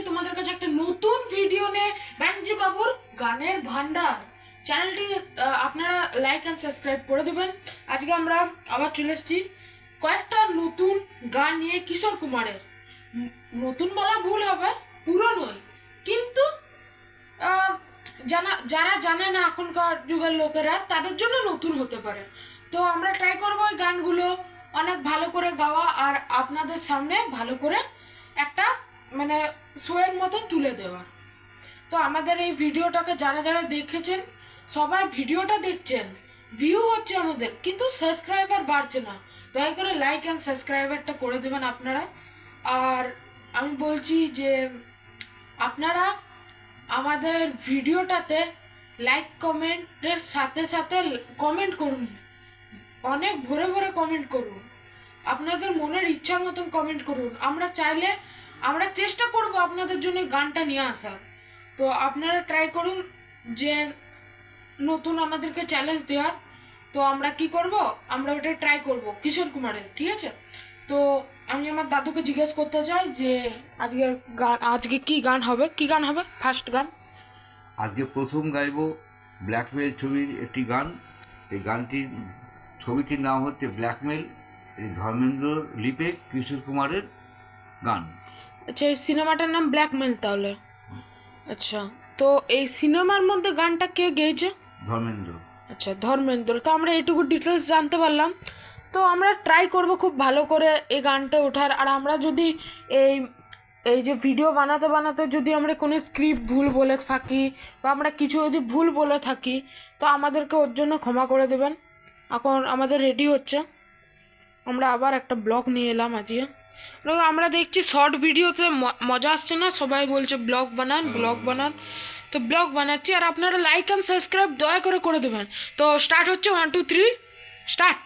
এসেছি তোমাদের কাছে একটা নতুন ভিডিও নিয়ে। ব্যাঞ্জি বাবুর গানের ভান্ডার চ্যানেলটি আপনারা লাইক অ্যান্ড সাবস্ক্রাইব করে দেবেন। আজকে আমরা আবার চলে এসেছি কয়েকটা নতুন গান নিয়ে কিশোর কুমারের। নতুন বলা ভুল হবে, পুরনোই, কিন্তু যারা জানে না এখনকার যুগের লোকেরা, তাদের জন্য নতুন হতে পারে। তো আমরা ট্রাই করবো ওই গানগুলো অনেক ভালো করে গাওয়া আর আপনাদের সামনে ভালো করে একটা মানে শোয়ের মতন তুলে দেওয়া। তো আমাদের এই ভিডিওটাকে যারা যারা দেখেছেন সবাই ভিডিওটা দেখছেন, ভিউ হচ্ছে আমাদের, কিন্তু সাবস্ক্রাইবার বাড়ছে না। দয়া করে লাইক অ্যান্ড সাবস্ক্রাইবারটা করে দেবেন আপনারা। আর আমি বলছি যে আপনারা আমাদের ভিডিওটাতে লাইক কমেন্টের সাথে সাথে কমেন্ট করুন, অনেক ভরে ভরে কমেন্ট করুন, আপনাদের মনের ইচ্ছার মতন কমেন্ট করুন। আমরা চাইলে আমরা চেষ্টা করব আপনাদের জন্য গানটা নিয়ে আসার। তো আপনারা ট্রাই করুন যে নতুন আমাদেরকে চ্যালেঞ্জ দেওয়ার। তো আমরা কি করব, আমরা ওটা ট্রাই করব কিশোর কুমারের, ঠিক আছে? তো আমি আমার দাদুকে জিজ্ঞেস করতে চাই যে আজকে কি গান হবে ফার্স্ট গান। আজকে প্রথম গাইব ব্ল্যাকমেল ছবির একটি গান। এই গানটির ছবিটির নাম হচ্ছে ব্ল্যাকমেল। এই ধর্মেন্দ্র লিপে কিশোর কুমারের গান। আচ্ছা, এই সিনেমাটার নাম ব্ল্যাকমেল তাহলে? আচ্ছা, তো এই সিনেমার মধ্যে গানটা কে গেয়েছে? ধর্মেন্দ্র। আচ্ছা, ধর্মেন্দ্র। তো আমরা এইটুকু ডিটেলস জানতে পারলাম। তো আমরা ট্রাই করব খুব ভালো করে এই গানটা ওঠার। আর আমরা যদি এই যে ভিডিও বানাতে বানাতে যদি আমরা কোনো স্ক্রিপ্ট ভুল বলে থাকি বা আমরা কিছু যদি ভুল বলে থাকি, তো আমাদেরকে ওর জন্য ক্ষমা করে দেবেন। এখন আমাদের রেডি হচ্ছে, আমরা আবার একটা ব্লগ নিয়ে এলাম আজকে। আমরা দেখছি শর্ট ভিডিওতে মজা আসছে না, সবাই বলছে ব্লগ বানান। তো ব্লগ বানাচ্ছি, আর আপনারা লাইক অ্যান্ড সাবস্ক্রাইব দয়া করে দেবেন। তো স্টার্ট হচ্ছে, 1 2 3 স্টার্ট।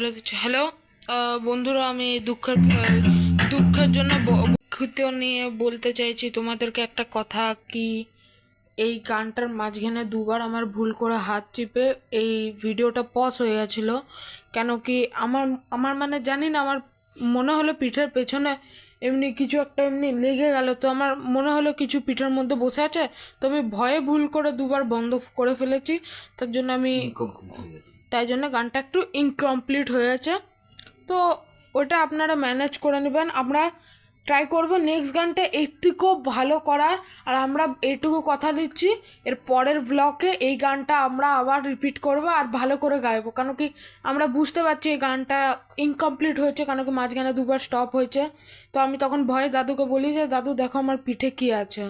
বলে দিচ্ছি। হ্যালো বন্ধুরা, আমি দুঃখের জন্য দুঃখিত নিয়ে বলতে চাইছি তোমাদেরকে একটা কথা। কি এই গানটার মাঝখানে দুবার আমার ভুল করে হাত চিপে এই ভিডিওটা পজ হয়ে গেছিল। কেন কি আমার আমার মানে জানি না, আমার মনে হলো পিঠের পেছনে এমনি কিছু একটা এমনি লেগে গেল, তো আমার মনে হলো কিছু পিঠের মধ্যে বসে আছে, তো আমি ভয়ে ভুল করে দুবার বন্ধ করে ফেলেছি। তার জন্য তাই জন্য গানটা একটু ইনকমপ্লিট হয়ে আছে। তো ওটা আপনারা ম্যানেজ করে নেবেন। আমরা ট্রাই করব নেক্সট গানটা এর থেকেও ভালো করার। আর আমরা এইটুকু কথা দিচ্ছি, এর পরের ব্লকে এই গানটা আমরা আবার রিপিট করব আর ভালো করে গাইবো। কেন কি আমরা বুঝতে পারছি এই গানটা ইনকমপ্লিট হয়েছে, কেন কি মাঝখানে দুবার স্টপ হয়েছে। তো আমি তখন ভয়ে দাদুকে বলি যে দাদু দেখো আমার পিঠে কী আছে।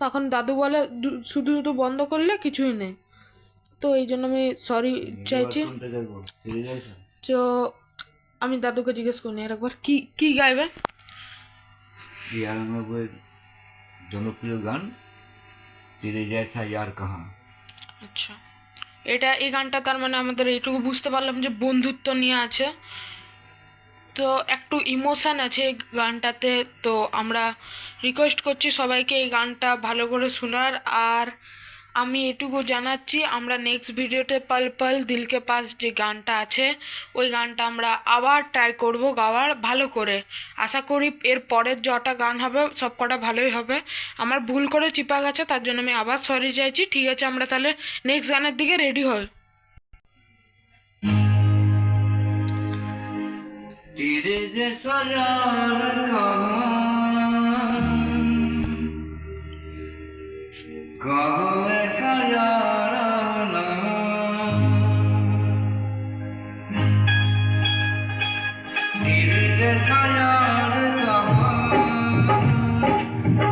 তখন দাদু বলে শুধু শুধু বন্ধ করলে কিছুই নেই। তো এই জন্য আমি সরি চাইছি। তো আমি দাদুকে জিজ্ঞেস করি একবার কি কি গাইবে। 92 জনপ্রিয় গান তেরে জैसा यार कहाँ। আচ্ছা, এই গানটা তার মানে আমাদের এইটুকু বুঝতে পারলাম যে বন্ধুত্ব নিয়ে আছে, তো একটু ইমোশান আছে এই গানটাতে। তো আমরা রিকোয়েস্ট করছি সবাইকে এই গানটা ভালো করে শোনার। আর আমি এটুকু জানাচ্ছি, আমরা নেক্সট ভিডিওতে পল পল দিল কে পাস যে গানটা আছে ওই গানটা আমরা আবার ট্রাই করব গাওয়ার ভালো করে। আশা করি এর পরের যটা গান হবে সব কটা ভালোই হবে। আমার ভুল করে চিপা গেছে, তার জন্য আমি আবার সরি চাইছি। ঠিক আছে, আমরা তাহলে নেক্সট গানের দিকে রেডি হই। तेरे जैसा यार कहाँ, कहाँ ऐसा यार आना। तेरे जैसा यार कहाँ,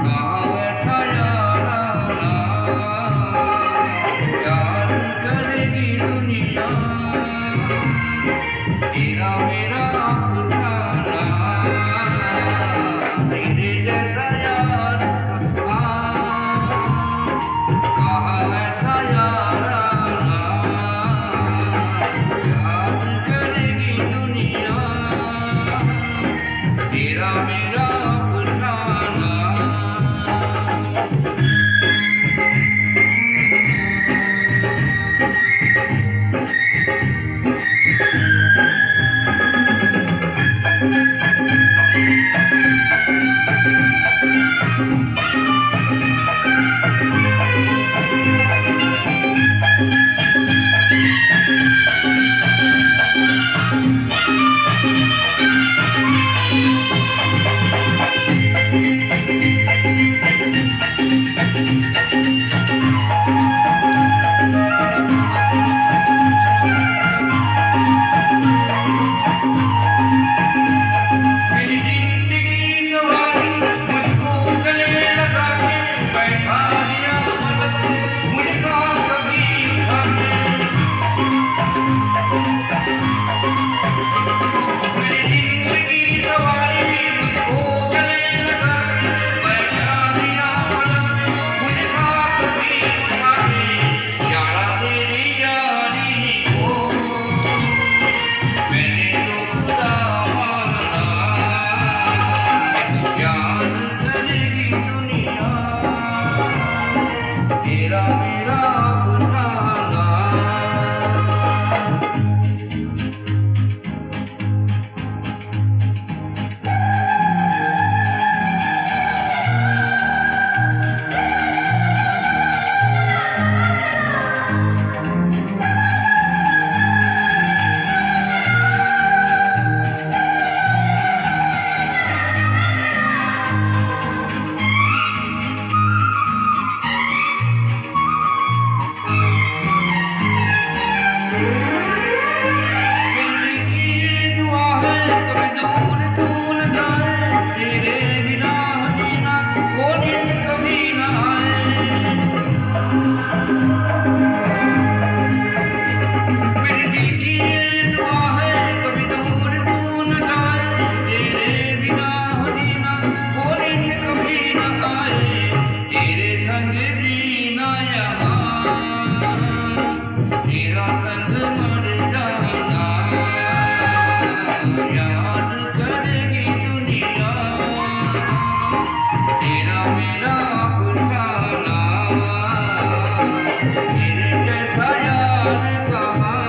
कहाँ ऐसा यार आना। यार करेगी दुनिया तेरा मेरा अफसाना। तेरे जैसा यार कहाँ, कहाँ ऐसा यार आना। याद करेगी दुनिया तेरे जैसा यार कहाँ,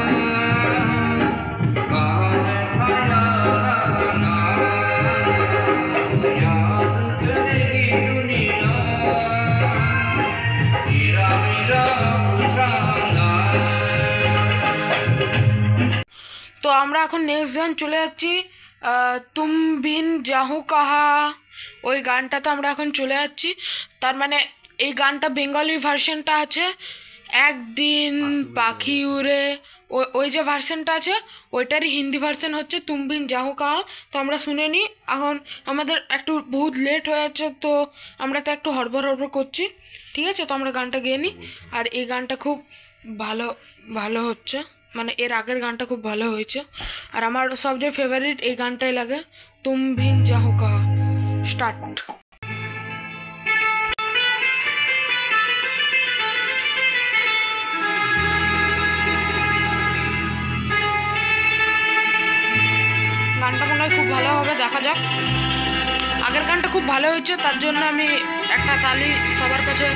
कहाँ ऐसा यार आना, याद करेगी दुनिया तेरा मेरा अफसाना। তো আমরা এখন নেক্সট গান চলে যাচ্ছি তুম বিন যাহু কাহা, ওই গানটাতে আমরা এখন চলে যাচ্ছি। তার মানে এই গানটা বেঙ্গলি ভার্সনটা আছে, একদিন পাখি উড়ে, ওই যে ভার্সনটা আছে ওইটারই হিন্দি ভার্সন হচ্ছে তুম বিন যাহু কাহা। তো আমরা শুনে নিই। এখন আমাদের একটু বহুত লেট হয়ে যাচ্ছে, তো আমরা তো একটু হড়বড় হড়বড় করছি, ঠিক আছে? তো আমরা গানটা গেয়ে নিই। আর এই গানটা খুব ভালো ভালো হচ্ছে, মানে এর আগের গানটা খুব ভালো হয়েছে। আর আমার সবচেয়ে ফেভারিট এই গানটাই লাগে, তুম বিন যাহু কাহা। স্টার্ট। গানটা মনে হয় খুব ভালো হবে, দেখা যাক। আগের গানটা খুব ভালো হয়েছে, তার জন্য আমি একটা তালি সবার কাছে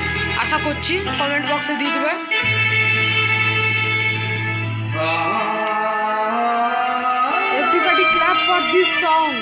আশা করছি, কমেন্ট বক্সে দিয়ে দেবে। Everybody clap for this song.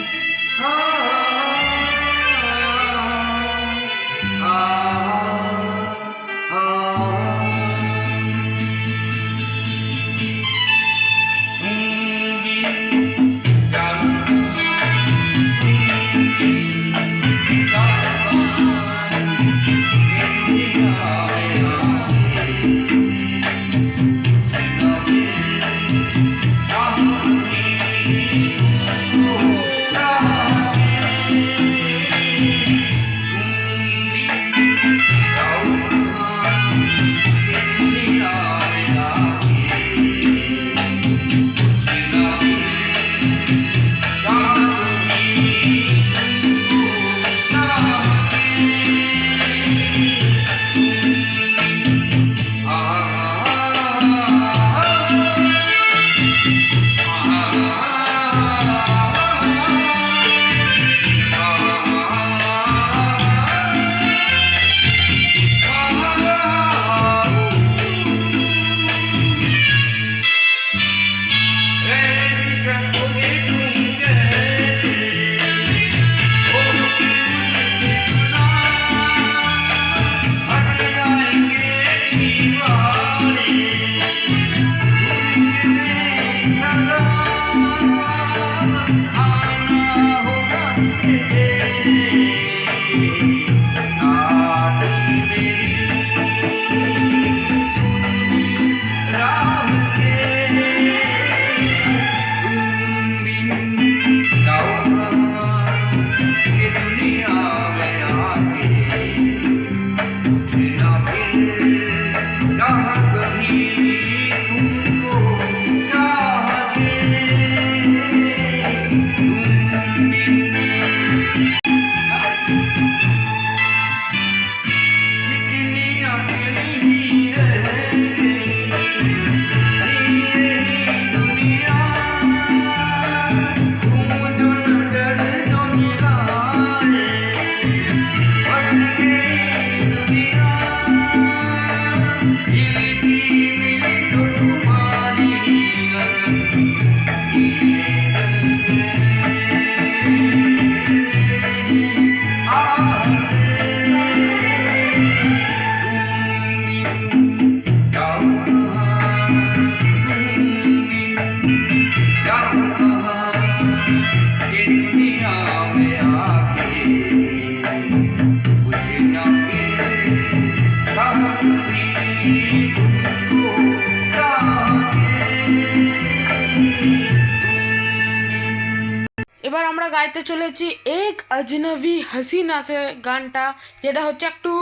এবার আমরা গাইতে চলেছি এক অজনবী হাসিনা সে গানটা, যেটা হচ্ছে একটু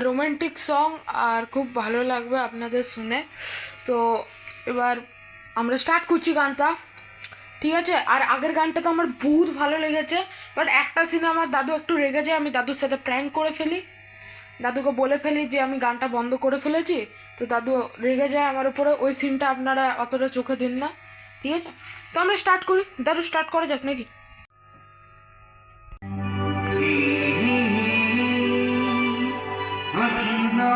রোমান্টিক সং, আর খুব ভালো লাগবে আপনাদের শুনে। তো এবার আমরা স্টার্ট করছি গানটা, ঠিক আছে? আর আগের গানটা তো আমার বহুত ভালো লেগেছে, বাট একটা সিনে আমার দাদু একটু রেগে যায়, আমি দাদুর সাথে প্র্যাঙ্ক করে ফেলি, দাদুকে বলে ফেলি যে আমি গানটা বন্ধ করে ফেলেছি, তো দাদু রেগে যায় আমার উপরে। ওই সিনটা আপনারা অতটা চোখে দিন না, ঠিক আছে? তো আমরা স্টার্ট করি, দাদু স্টার্ট করা যাক নাকি? हसीना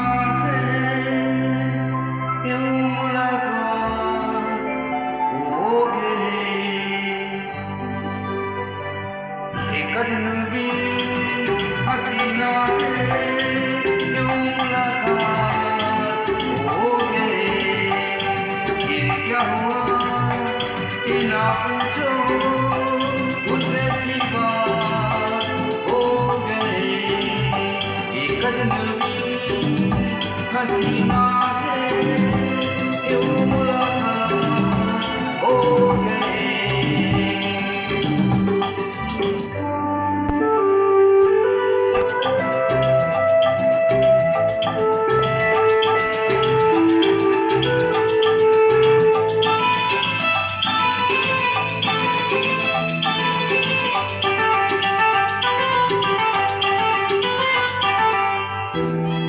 हसीना से यूं मुलाकात हो गए।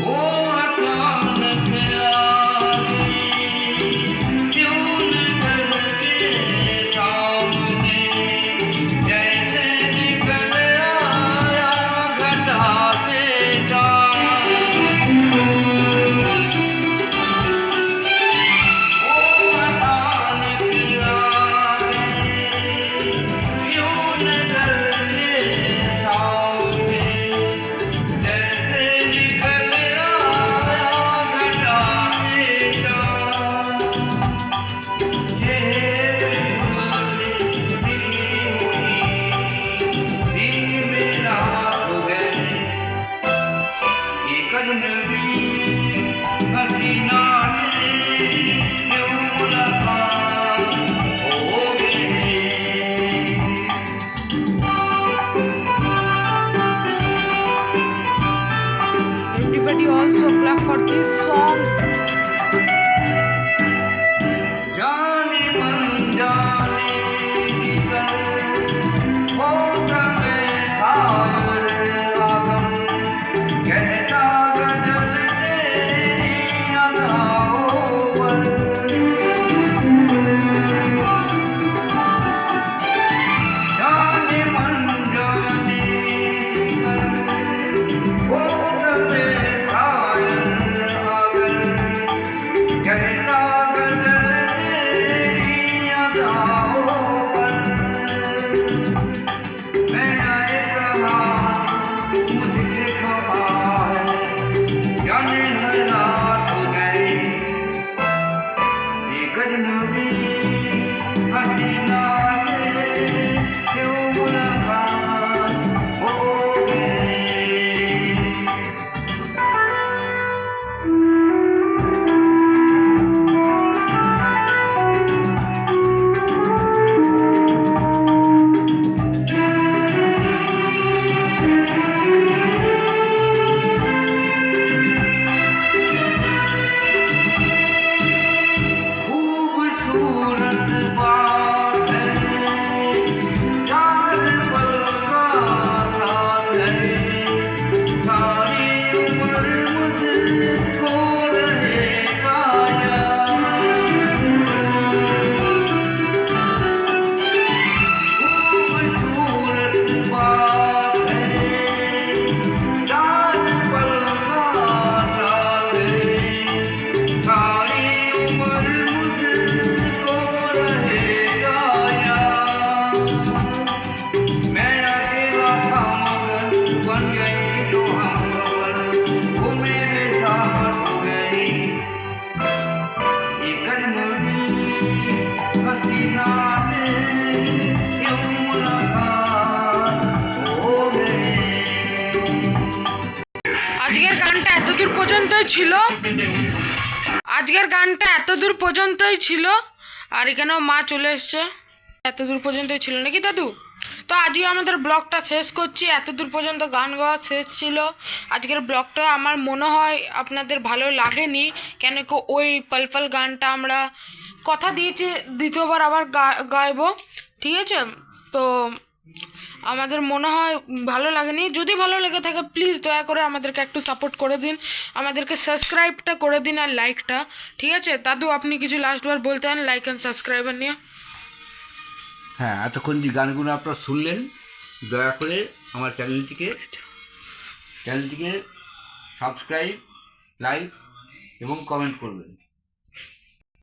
वो अचानक आ गई यूं निकल के सामने, जैसे निकल आया घटा से चाँद। वो अचानक आ गई यूं निकल के सामने, जैसे निकल आया घटा से चाँद। चेहरे पे दिखी हुई धीमे रात हो गए। एक अजनबी हसीना से यूं मुलाकात हो गई। Everybody also clap for this song. जाने मन जाने निकल होता में सागर आगम, कहता गजल तेरी अदाओं पर। जाने मन जाने निकल होता में सागर आगम, कहता गजल तेरी अदाओं पर। मैं आए कहा मुझसे खफा है, जाने हरास हो गए। एक अजनबी हसीना से यूं मुलाकात हो गई। खूबसूरत बात है, चार पल का साथ है, सारी उम्र मुझको रहेगा याद। खूबसूरत बात है, चार पल का साथ है, सारी उम्र मुझको रहेगा याद। मैं अकेला था मगर बन गई जो हमसफर, वो मेरे साथ हो गई। एक अजनबी हसीना से यूं मुलाकात हो गई। আজকের গানটা এতদূর পর্যন্তই ছিল। আজকের গানটা এতদূর পর্যন্তই ছিল। আর এখানেও মা চলে এসছে। এতদূর পর্যন্তই ছিল নাকি দাদু? তো আজকে আমাদের ব্লগটা শেষ করছি। এতদূর পর্যন্ত গান গাওয়া শেষ ছিল। আজকের ব্লগটা আমার মনে হয় আপনাদের ভালো লাগেনি, কেন কি ওই পালপাল গানটা আমরা কথা দিয়েছি দ্বিতীয়বার আবার গাইবো, ঠিক আছে? তো আমাদের মনে হয় ভালো লাগেনি। যদি ভালো লেগে থাকে প্লিজ দয়া করে আমাদেরকে একটু সাপোর্ট করে দিন, আমাদেরকে সাবস্ক্রাইবটা করে দিন আর লাইকটা, ঠিক আছে? দাদু আপনি কিছু লাস্টবার বলতে চান লাইক অ্যান্ড সাবস্ক্রাইবার নিয়ে? হ্যাঁ, এতক্ষণ যে গানগুলো আপনারা শুনলেন, দয়া করে আমার চ্যানেলটিকে সাবস্ক্রাইব, লাইক এবং কমেন্ট করবেন।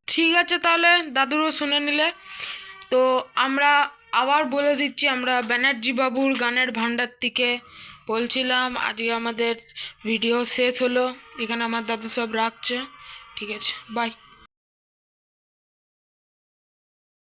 ঠিক আছে, তাহলে দাদুরও শুনে নিলে। তো আমরা আবার বলে দিচ্ছি, আমরা ব্যানার্জি বাবুর গানের ভান্ডার থেকে বলছিলাম। আজকে আমাদের ভিডিও শেষ হলো, এখানে আমার দাদু সব রাখছে, ঠিক আছে, বাই।